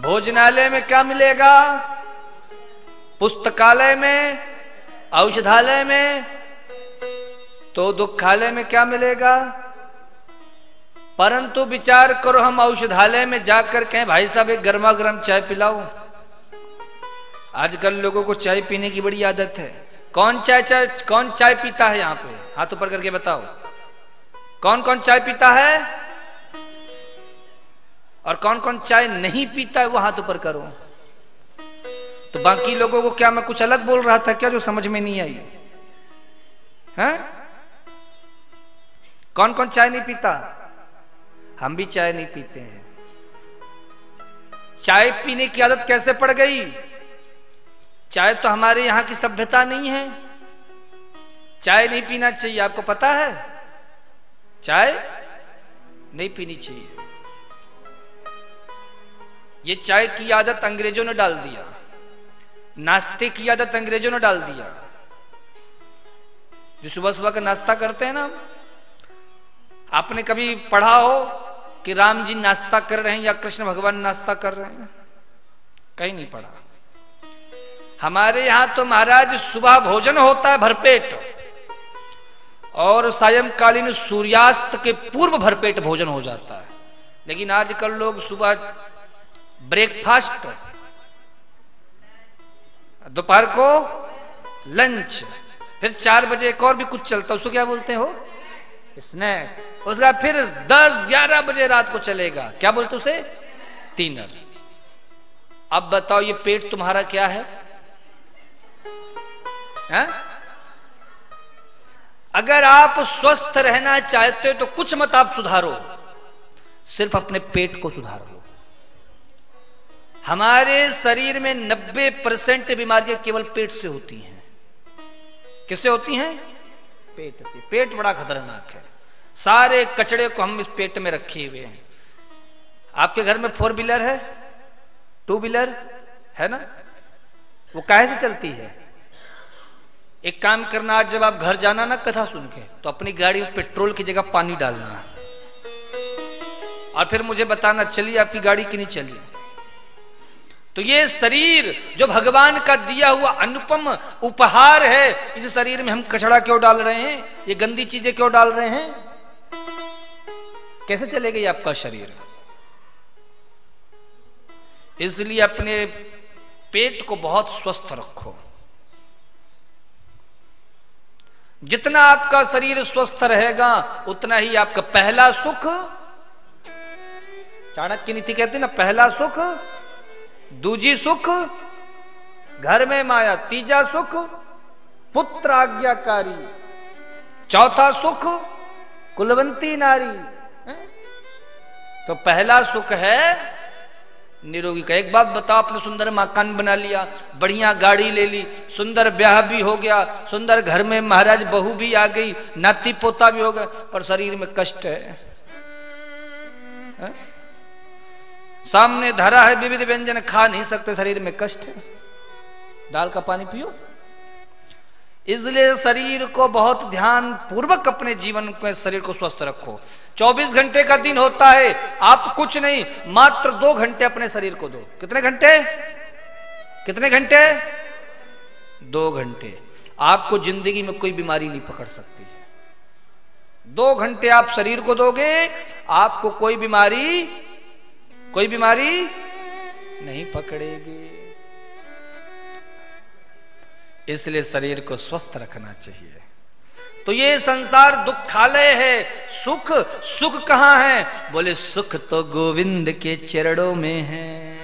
भोजनालय में क्या मिलेगा, पुस्तकालय में, औषधालय में, तो दुखालय में क्या मिलेगा। परंतु विचार करो, हम औषधालय में जाकर कहें भाई साहब एक गर्मा गर्म चाय पिलाओ। आजकल लोगों को चाय पीने की बड़ी आदत है। कौन चाय पीता है यहां पे, हाथ ऊपर करके बताओ, कौन कौन चाय पीता है और कौन कौन चाय नहीं पीता है, वो हाथ ऊपर करो। तो बाकी लोगों को क्या मैं कुछ अलग बोल रहा था क्या जो समझ में नहीं आई है? कौन कौन चाय नहीं पीता? हम भी चाय नहीं पीते हैं। चाय पीने की आदत कैसे पड़ गई? चाय तो हमारे यहां की सभ्यता नहीं है। चाय नहीं पीना चाहिए, आपको पता है? चाय नहीं पीनी चाहिए। ये चाय की आदत अंग्रेजों ने डाल दिया, नाश्ते की आदत अंग्रेजों ने डाल दिया। जो सुबह सुबह का नाश्ता करते हैं ना, आपने कभी पढ़ा हो कि राम जी नाश्ता कर रहे हैं या कृष्ण भगवान नाश्ता कर रहे हैं? कहीं नहीं पढ़ा। हमारे यहां तो महाराज सुबह भोजन होता है भरपेट, और सायंकालीन सूर्यास्त के पूर्व भरपेट भोजन हो जाता है। लेकिन आजकल लोग सुबह ब्रेकफास्ट, दोपहर को लंच, फिर 4 बजे एक और भी कुछ चलता है, उसको क्या बोलते हो? स्नैक्स। उसके बाद फिर 10-11 बजे रात को चलेगा, क्या बोलते उसे? डिनर। अब बताओ ये पेट तुम्हारा क्या है? है? अगर आप स्वस्थ रहना चाहते हो तो कुछ मत आप सुधारो, सिर्फ अपने पेट को सुधारो। हमारे शरीर में 90% बीमारियां केवल पेट से होती हैं। किससे होती हैं? पेट से। पेट बड़ा खतरनाक है। सारे कचड़े को हम इस पेट में रखे हुए हैं। आपके घर में 4 व्हीलर है, 2 व्हीलर है ना, वो काहे से चलती है? एक काम करना, आज जब आप घर जाना ना कथा सुन के, तो अपनी गाड़ी में पेट्रोल की जगह पानी डालना और फिर मुझे बताना चली आपकी गाड़ी कि नहीं चली। तो ये शरीर जो भगवान का दिया हुआ अनुपम उपहार है, इस शरीर में हम कचड़ा क्यों डाल रहे हैं? ये गंदी चीजें क्यों डाल रहे हैं? कैसे चलेगा ये आपका शरीर? इसलिए अपने पेट को बहुत स्वस्थ रखो। जितना आपका शरीर स्वस्थ रहेगा उतना ही आपका पहला सुख, चाणक्य नीति कहते ना, पहला सुख, दूजी सुख घर में माया, तीजा सुख पुत्र आज्ञाकारी, चौथा सुख कुलवंती नारी। तो पहला सुख है निरोगी का। एक बात बताओ, आपने सुंदर मकान बना लिया, बढ़िया गाड़ी ले ली, सुंदर ब्याह भी हो गया, सुंदर घर में महाराज बहू भी आ गई, नाती पोता भी हो गया, पर शरीर में कष्ट है? सामने धरा है विविध व्यंजन, खा नहीं सकते, शरीर में कष्ट है, दाल का पानी पियो। इसलिए शरीर को बहुत ध्यान पूर्वक अपने जीवन में शरीर को स्वस्थ रखो। 24 घंटे का दिन होता है, आप कुछ नहीं, मात्र 2 घंटे अपने शरीर को दो। कितने घंटे? कितने घंटे? 2 घंटे। आपको जिंदगी में कोई बीमारी नहीं पकड़ सकती है। 2 घंटे आप शरीर को दोगे, आपको कोई बीमारी नहीं पकड़ेगी। इसलिए शरीर को स्वस्थ रखना चाहिए। तो ये संसार दुखालय है। सुख कहां है? बोले सुख तो गोविंद के चरणों में है।